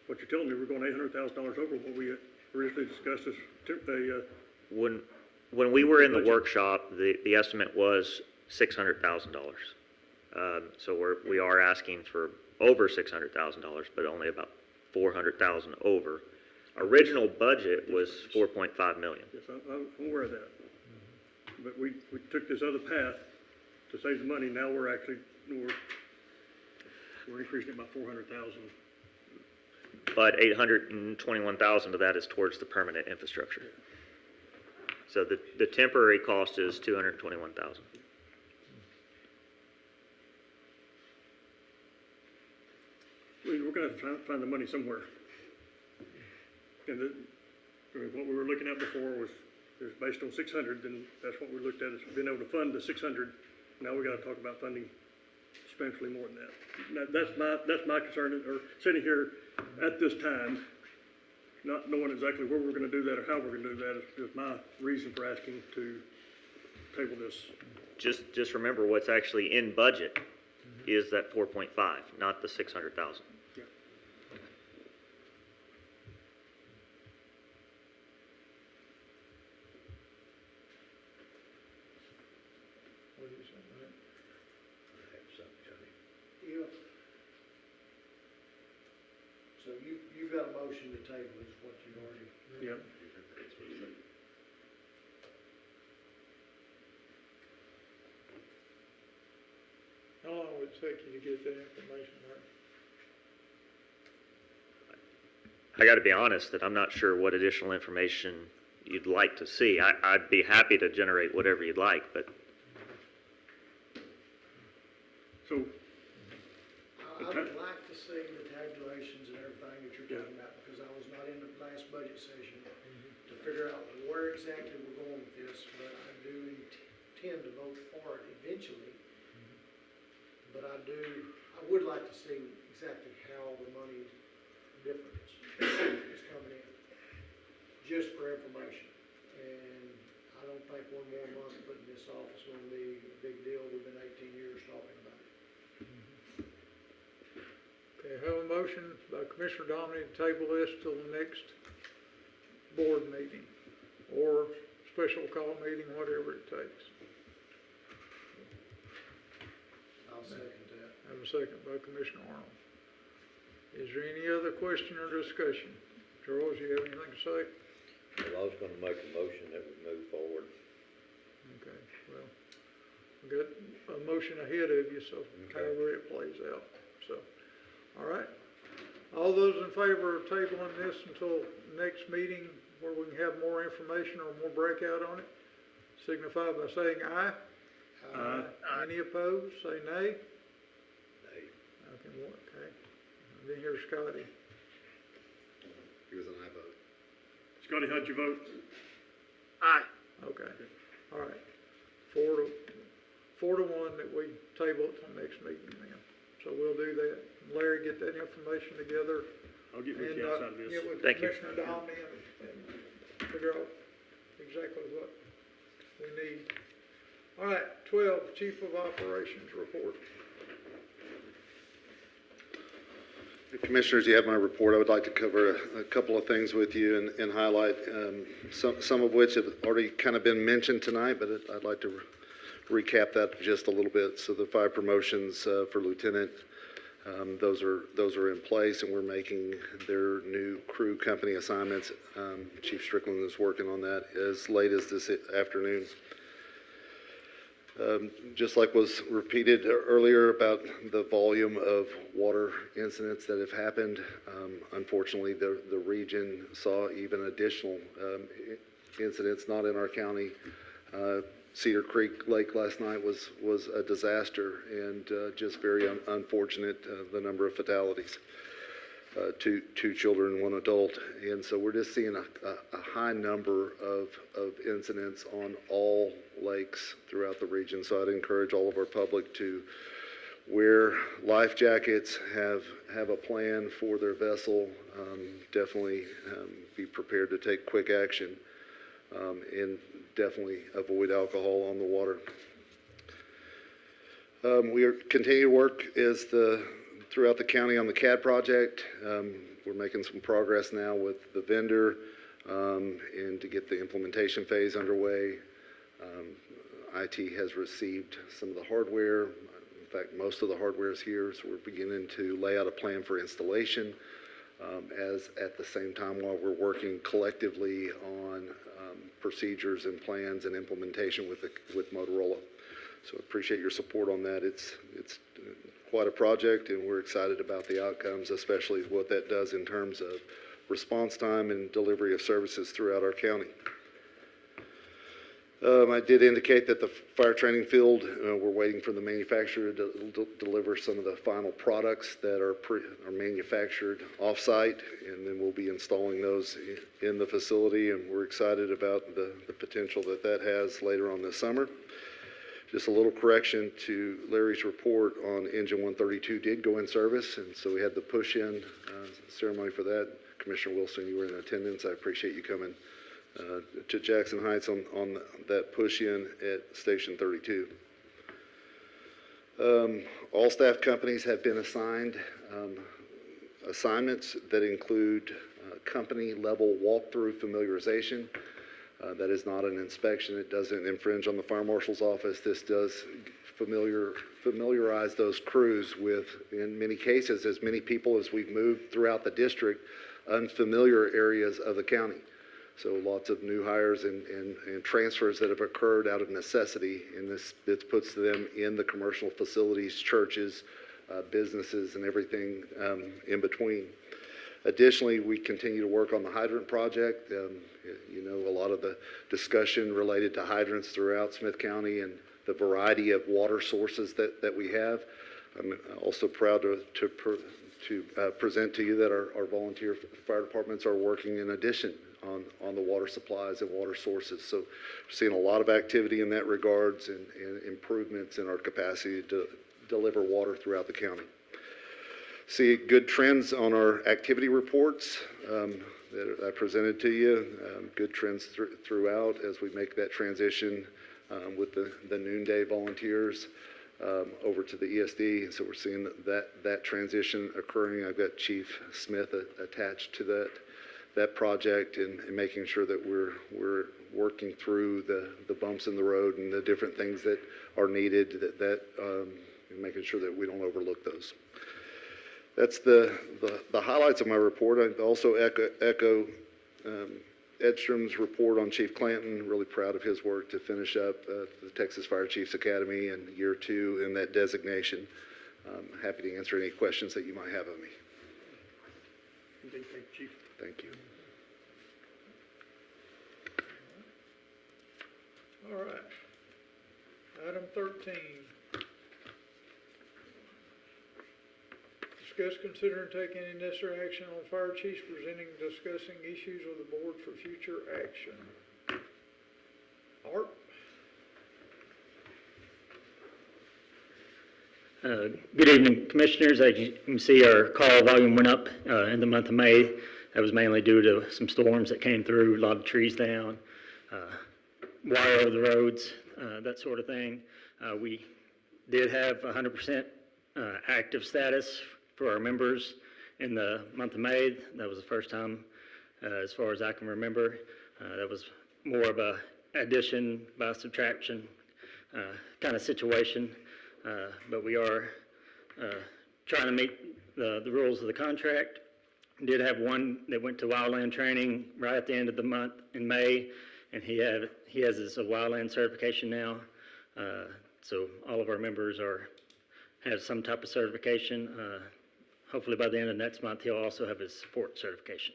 What you're telling me, we're going $800,000 over what we originally discussed as when we were in the workshop, the estimate was $600,000. So we are asking for over $600,000, but only about $400,000 over. Original budget was $4.5 million. Yes, I'm aware of that. But we took this other path to save the money. Now we're increasing it by $400,000. But $821,000 of that is towards the permanent infrastructure. So the temporary cost is $221,000. We're going to have to find the money somewhere. And what we were looking at before was based on 600, then that's what we looked at, is being able to fund the 600. Now we got to talk about funding substantially more than that. That's my concern, or sitting here at this time, not knowing exactly where we're going to do that or how we're going to do that is my reason for asking to table this. Just remember what's actually in budget is that 4.5, not the 600,000. Yeah. What do you say, Matt? So you've got a motion to table is what you already. Yeah. How long would it take you to get that information, Matt? I got to be honest that I'm not sure what additional information you'd like to see. I'd be happy to generate whatever you'd like, but So I would like to see the tabulations and everything that you're talking about, because I was not in the last budget session to figure out where exactly we're going with this, but I do intend to vote for it eventually. But I would like to see exactly how the money difference is coming in, just for information. And I don't think one more month putting this off is gonna be a big deal. We've been 18 years talking about it. Okay, Okay, I have a motion by Commissioner Dominic to table this till the next board meeting or special call meeting, whatever it takes. I'll second that. I have a second by Commissioner Arnold. Is there any other question or discussion? Charles, you have anything to say? Well, I was gonna make a motion that we move forward. Okay, well, we got a motion ahead of you, so Okay. however it plays out, so, all right. All those in favor of tabling this until next meeting where we can have more information or more breakout on it, signify by saying aye. Aye. Any opposed, say nay. Nay. Okay. And then here's Scotty. He was an aye vote. Scotty, how'd you vote? Okay, all right. 4-1 that we table it till next meeting then. So we'll do that. Larry, get that information together. I'll get with And, you outside of this. get with Thank you. Commissioner Domney and figure out exactly what we need. All right, 12, Chief of Operations report. Commissioners, you have my report. I would like to cover a couple of things with you and highlight some of which have already kind of been mentioned tonight, but I'd like to recap that just a little bit. So the 5 promotions for lieutenant, those are in place, and we're making their new crew company assignments. Chief Strickland is working on that as late as this afternoon. Just like was repeated earlier about the volume of water incidents that have happened, unfortunately, the region saw even additional incidents, not in our county. Cedar Creek Lake last night was a disaster, and just very unfortunate, the number of fatalities. Two children, 1 adult, and so we're just seeing a high number of incidents on all lakes throughout the region. So I'd encourage all of our public to wear life jackets, have a plan for their vessel, definitely be prepared to take quick action, and definitely avoid alcohol on the water. We are continue to work throughout the county on the CAD project. We're making some progress now with the vendor and to get the implementation phase underway. IT has received some of the hardware. In fact, most of the hardware is here, so we're beginning to lay out a plan for installation as at the same time while we're working collectively on procedures and plans and implementation with Motorola. So appreciate your support on that. It's quite a project, and we're excited about the outcomes, especially what that does in terms of response time and delivery of services throughout our county. I did indicate that the fire training field, we're waiting for the manufacturer to deliver some of the final products that are manufactured off-site, and then we'll be installing those in the facility, and we're excited about the potential that has later on this summer. Just a little correction to Larry's report on Engine 132 did go in service, and so we had the push-in ceremony for that. Commissioner Wilson, you were in attendance. I appreciate you coming to Jackson Heights on that push-in at Station 32. All staff companies have been assigned assignments that include company-level walkthrough familiarization. That is not an inspection. It doesn't infringe on the fire marshal's office. This does familiarize those crews with, in many cases, as many people as we've moved throughout the district, unfamiliar areas of the county. So lots of new hires and transfers that have occurred out of necessity, and this puts them in the commercial facilities, churches, businesses, and everything in between. Additionally, we continue to work on the hydrant project. You know, a lot of the discussion related to hydrants throughout Smith County and the variety of water sources that we have. I'm also proud to present to you that our volunteer fire departments are working in addition on the water supplies and water sources. So we're seeing a lot of activity in that regards and improvements in our capacity to deliver water throughout the county. See good trends on our activity reports that I presented to you. Good trends throughout as we make that transition with the noonday volunteers. over to the ESD, and so we're seeing that transition occurring. I've got Chief Smith attached to that project and making sure that we're working through the bumps in the road and the different things that are needed, and making sure that we don't overlook those. That's the highlights of my report. I also echo Edstrom's report on Chief Clanton. Really proud of his work to finish up the Texas Fire Chiefs Academy in year 2 in that designation. Happy to answer any questions that you might have of me. Okay, thank you, Chief. Thank you. All right. Item 13. Discuss, consider, and take any necessary action on fire chiefs presenting, discussing issues with the board for future action. Art? Good evening, Commissioners. As you can see, our call volume went up in the month of May. That was mainly due to some storms that came through, a lot of trees down, wire over the roads, that sort of thing. We did have 100% active status for our members in the month of May. That was the first time, as far as I can remember. That was more of a addition by subtraction kind of situation. But we are trying to meet the rules of the contract. Did have one that went to wildland training right at the end of the month in May, and he has his wildland certification now. So all of our members have some type of certification. Hopefully by the end of next month, he'll also have his support certification.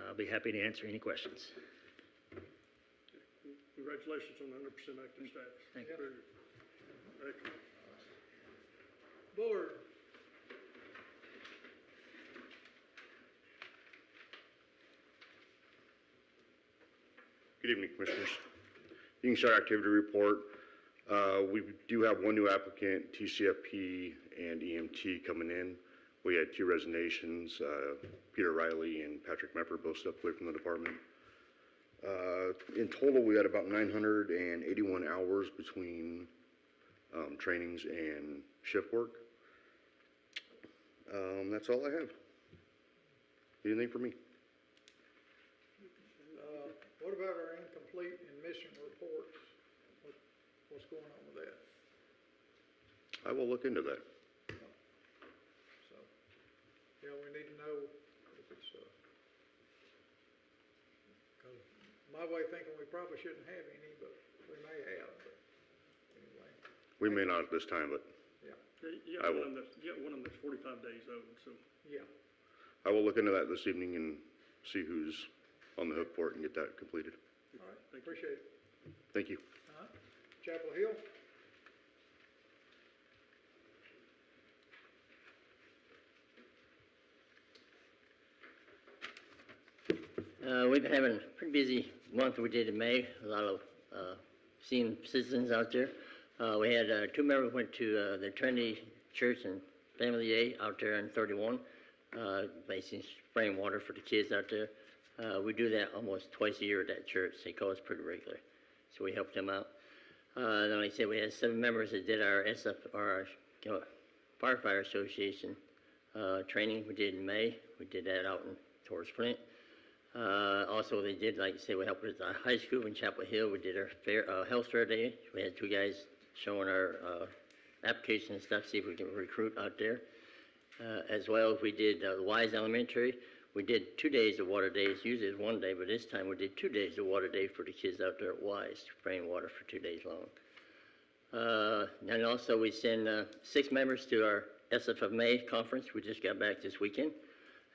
I'll be happy to answer any questions. Congratulations on 100% active status. Thank you. Very good. Excellent. Board? Good evening, Commissioners. You can start activity report. We do have one new applicant, TCFP and EMT coming in. We had 2 resignations, Peter Riley and Patrick Mepper both stepped away from the department. In total, we had about 981 hours between trainings and shift work. That's all I have. Anything for me? What about our incomplete and missing reports? What's going on with that? I will look into that. So, yeah, we need to know if it's, cause my way of thinking, we probably shouldn't have any, but we may have, but anyway. We may not at this time, but Yeah, You I got will. one of them that's 45 days old, so. yeah. I will look into that this evening and see who's on the hook for it and get that completed. All right, appreciate it. Thank you. Chapel Hill? We've been having a pretty busy month we did in May. A lot of seeing citizens out there. We had 2 members went to the Trinity Church and Family Day out there in 31, basically spraying water for the kids out there. We do that almost twice a year at that church. They call us pretty regular, so we helped them out. Then like I said, we had 7 members that did our Firefighter Association training we did in May. We did that out towards Flint. Also, they did, like I say, we helped with our high school in Chapel Hill. We did our health fair day. We had 2 guys showing our application and stuff, see if we can recruit out there. As well as we did the Wise Elementary. We did 2 days of water days. Usually it's 1 day, but this time we did 2 days of water day for the kids out there at Wise, spraying water for 2 days long. And also we send 6 members to our SFMA conference. We just got back this weekend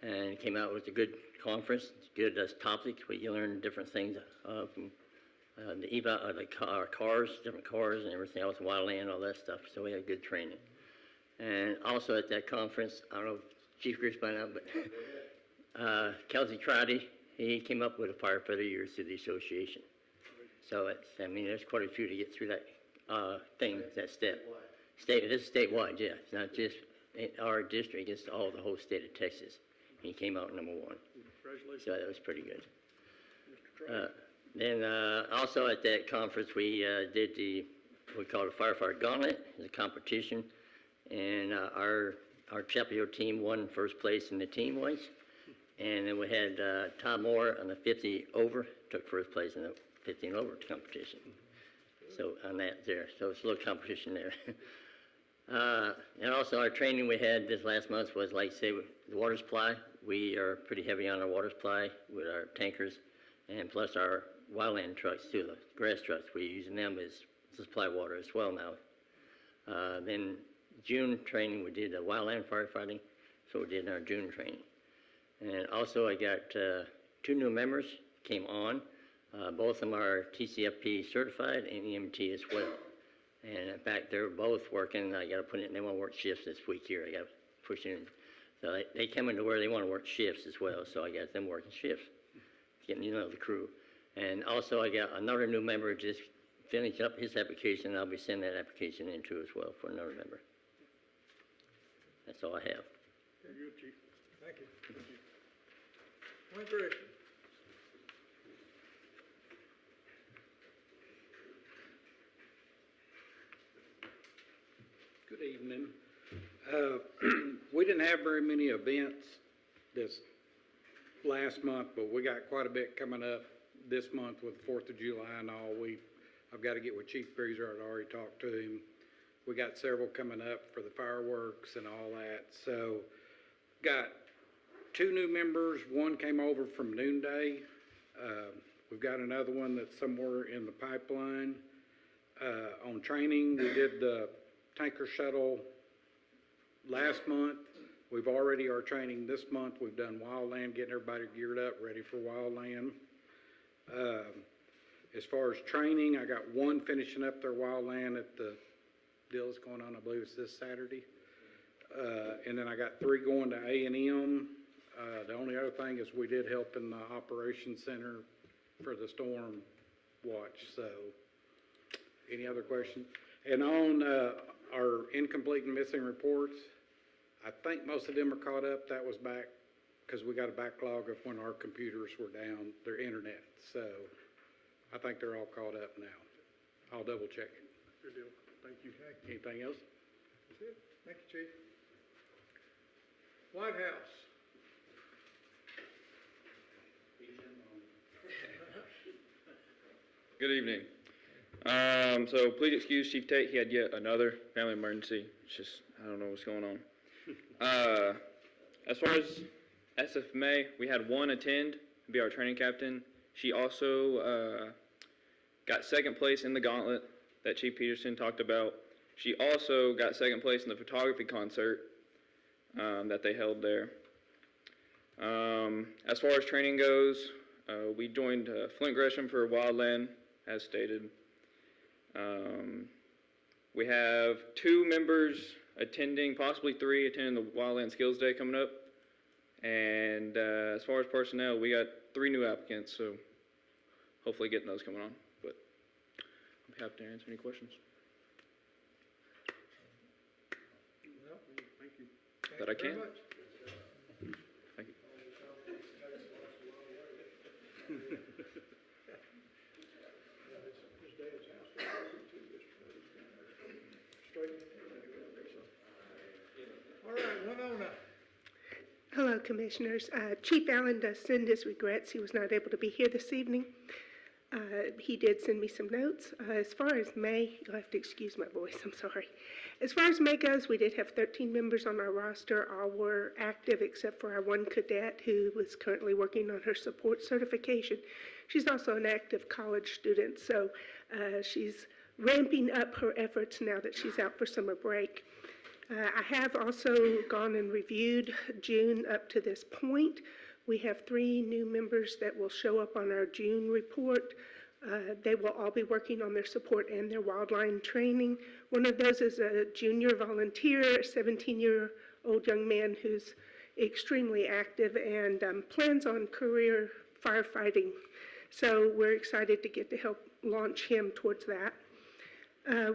and came out with a good conference, good topics. We learned different things from our cars, different cars and everything else, wildland, all that stuff. So we had good training. And also at that conference, I don't know if Chief Griggs by now, but Kelsey Crowdy, he came up with a firefighter year through the association. So there's quite a few to get through that thing, that step. It is statewide, yeah. It's not just in our district, it's the whole state of Texas. He came out number 1. Congratulations. So that was pretty good. Then also at that conference, we did the we call it a firefighter gauntlet. It's a competition, and our Chapel Hill team won first place in the team was. And then we had Tom Moore on the 50 over, took first place in the 15 over competition. So on that there, so it's a little competition there. And also our training we had this last month was like say the water supply. We are pretty heavy on our water supply with our tankers and plus our wildland trucks too, the grass trucks. We're using them as supply water as well now. Then June training we did wildland firefighting, so we did our June training. And also I got 2 new members came on. Both of them are TCFP certified and EMT as well. And in fact, they're both working. I got to put in, they want to work shifts this week here. I got to push in. So they come into where they want to work shifts as well. So I got them working shifts, getting the crew. And also I got another new member just finished up his application. I'll be sending that application in too as well for another member. That's all I have. Very good, Chief. Thank you. Wayne Gresham. Good evening. We didn't have very many events this last month, but we got quite a bit coming up this month with the 4th of July and all. I've got to get with Chief Breezer. I'd already talked to him. We got several coming up for the fireworks and all that. So got 2 new members. One came over from Noonday. We've got another one that's somewhere in the pipeline. On training, we did the tanker shuttle last month. We've already are training this month. We've done wildland, getting everybody geared up, ready for wildland. As far as training, I got 1 finishing up their wildland at the deal that's going on, I believe it's this Saturday. And then I got 3 going to A&M. The only other thing is we did help in the operations center for the storm watch. So any other questions? And on our incomplete and missing reports, I think most of them are caught up. That was back because we got a backlog of when our computers were down, their internet. So I think they're all caught up now. I'll double check it. Good deal. Thank you. Anything else? That's it. Thank you, Chief. White House. Good evening. So please excuse Chief Tate. He had yet another family emergency. It's just, I don't know what's going on. As far as SFMA, we had 1 attend, be our training captain. She also got 2nd place in the gauntlet that Chief Peterson talked about. She also got 2nd place in the photography concert that they held there. As far as training goes, we joined Flint Gresham for Wildland, as stated. We have 2 members attending, possibly 3 attending the Wildland Skills Day coming up. And as far as personnel, we got 3 new applicants, so hopefully getting those coming on. But I'm happy to answer any questions. Well, Thank you. That I can. Thank you. His dad's house was too yesterday. Straight. All right, Winona. Hello, Commissioners. Chief Allen does send his regrets. He was not able to be here this evening. He did send me some notes. As far as May, you'll have to excuse my voice, I'm sorry. As far as May goes, we did have 13 members on our roster. All were active except for our 1 cadet who was currently working on her support certification. She's also an active college student, so she's ramping up her efforts now that she's out for summer break. I have also gone and reviewed June up to this point. We have 3 new members that will show up on our June report. They will all be working on their support and their wildland training. One of those is a junior volunteer, a 17-year-old young man who's extremely active and plans on career firefighting. So we're excited to get to help launch him towards that.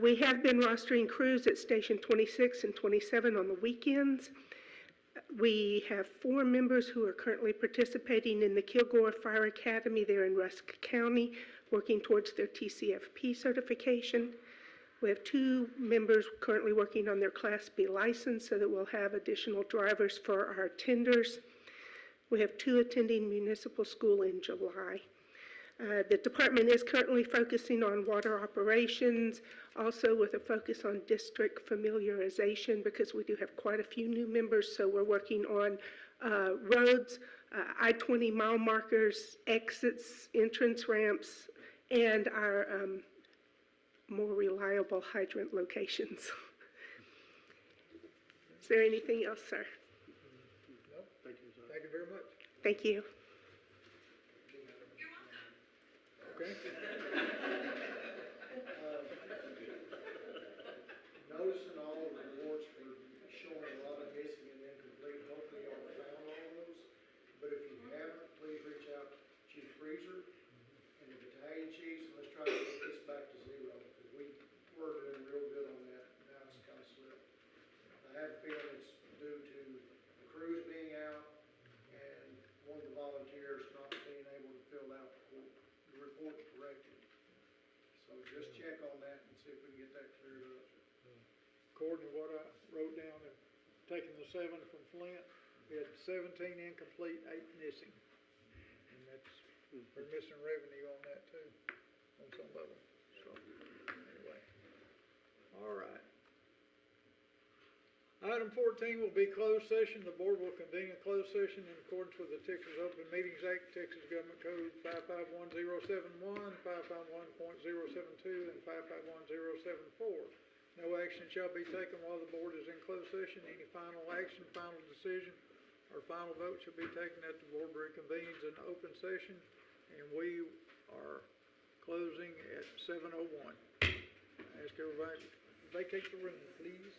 We have been rostering crews at Station 26 and 27 on the weekends. We have 4 members who are currently participating in the Kilgore Fire Academy there in Rusk County, working towards their TCFP certification. We have 2 members currently working on their Class B license so that we'll have additional drivers for our tenders. We have 2 attending municipal school in July. The department is currently focusing on water operations, also with a focus on district familiarization because we do have quite a few new members, so we're working on roads, I-20 mile markers, exits, entrance ramps, and our more reliable hydrant locations. Is there anything else, sir? No? Thank you very much. Thank you. Okay? Noticing all the reports for showing a lot of missing and incomplete, hopefully y'all found all those. But if you haven't, please reach out to Chief Freezer and the battalion chiefs, and let's try to get this back to 0, because we were doing real good on that, now it's kind of slipped. I have a feeling it's due to the crews being out and one of the volunteers not being able to fill out the report correctly. So just check on that and see if we can get that cleared up. According to what I wrote down, of taking the 7 from Flint, we had 17 incomplete, 8 missing. And that's, we're missing revenue on that too, on some level, so, anyway. All right. Item 14 will be closed session. The board will convene a closed session in accordance with the Texas Open Meetings Act, Texas Government Code 551071, 551.072, and 551074. No action shall be taken while the board is in closed session. Any final action, final decision, or final vote shall be taken at the board reconvenes in open session, and we are closing at 7:01. Ask everybody to vacate the room, please.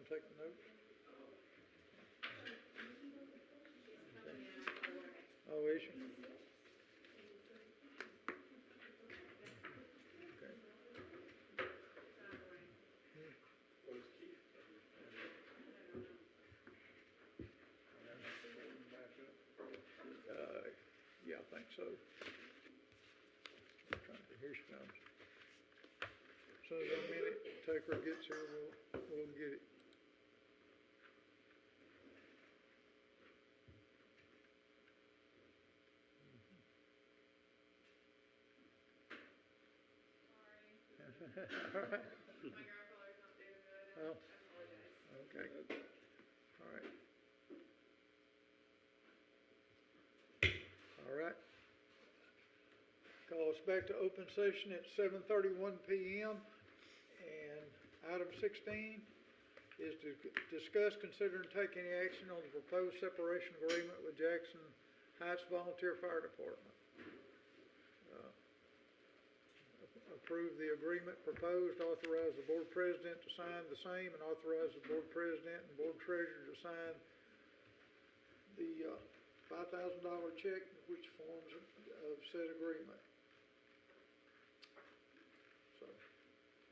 taking notes? Okay. Oh, is she? Okay. Yeah, I think so. Here she comes. As soon as a minute taker gets here, we'll get it. All right. My grandfather's not doing good. Well, I apologize. okay. All right. All right. Call us back to open session at 7:31 PM. And item 16 is to discuss, consider, and take any action on the proposed separation agreement with Jackson Heights Volunteer Fire Department. Approve the agreement proposed, authorize the board president to sign the same, and authorize the board president and board treasurer to sign the $5,000 check, which forms of said agreement. So,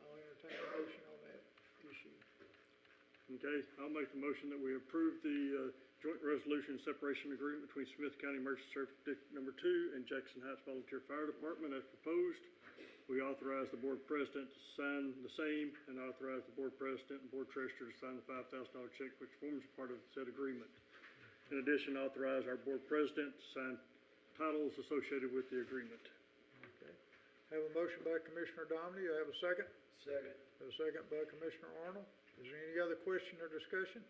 I'll entertain a motion on that issue. Okay, I'll make the motion that we approve the joint resolution separation agreement between Smith County Emergency Service District Number 2 and Jackson Heights Volunteer Fire Department as proposed. We authorize the board president to sign the same and authorize the board president and board treasurer to sign the $5,000 check, which forms a part of said agreement. In addition, authorize our board president to sign titles associated with the agreement. Okay. Have a motion by Commissioner Dominy. Do I have a second? Second. Have a second by Commissioner Arnold. Is there any other question or discussion?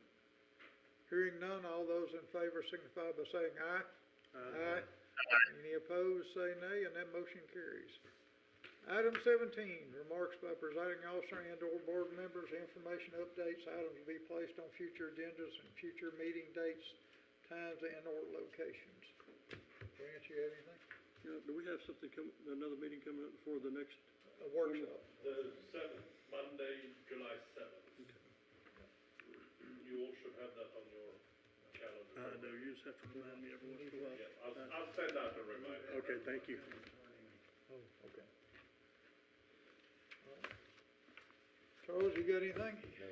Hearing none, all those in favor signify by saying aye. Aye. Any opposed, say nay, and that motion carries. Item 17, remarks by presiding officer and/or board members, information updates, items to be placed on future agendas and future meeting dates, times, and/or locations. Grant, you have anything? Do we have something another meeting coming up before the next? A workshop. The 7th, Monday, July 7th. You all should have that on your calendar. No, you just have to remind me every once in a while. Yeah, I'll send out a reminder. Okay, thank you. Oh, okay. All right. Charles, you got anything? No.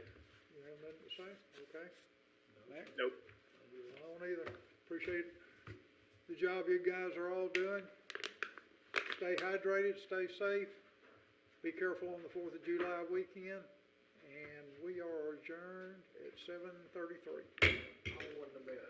You have nothing to say? Okay. Mac? Nope. I don't either. Appreciate the job you guys are all doing. Stay hydrated, stay safe. Be careful on the 4th of July weekend. And we are adjourned at 7:33. I want to bet.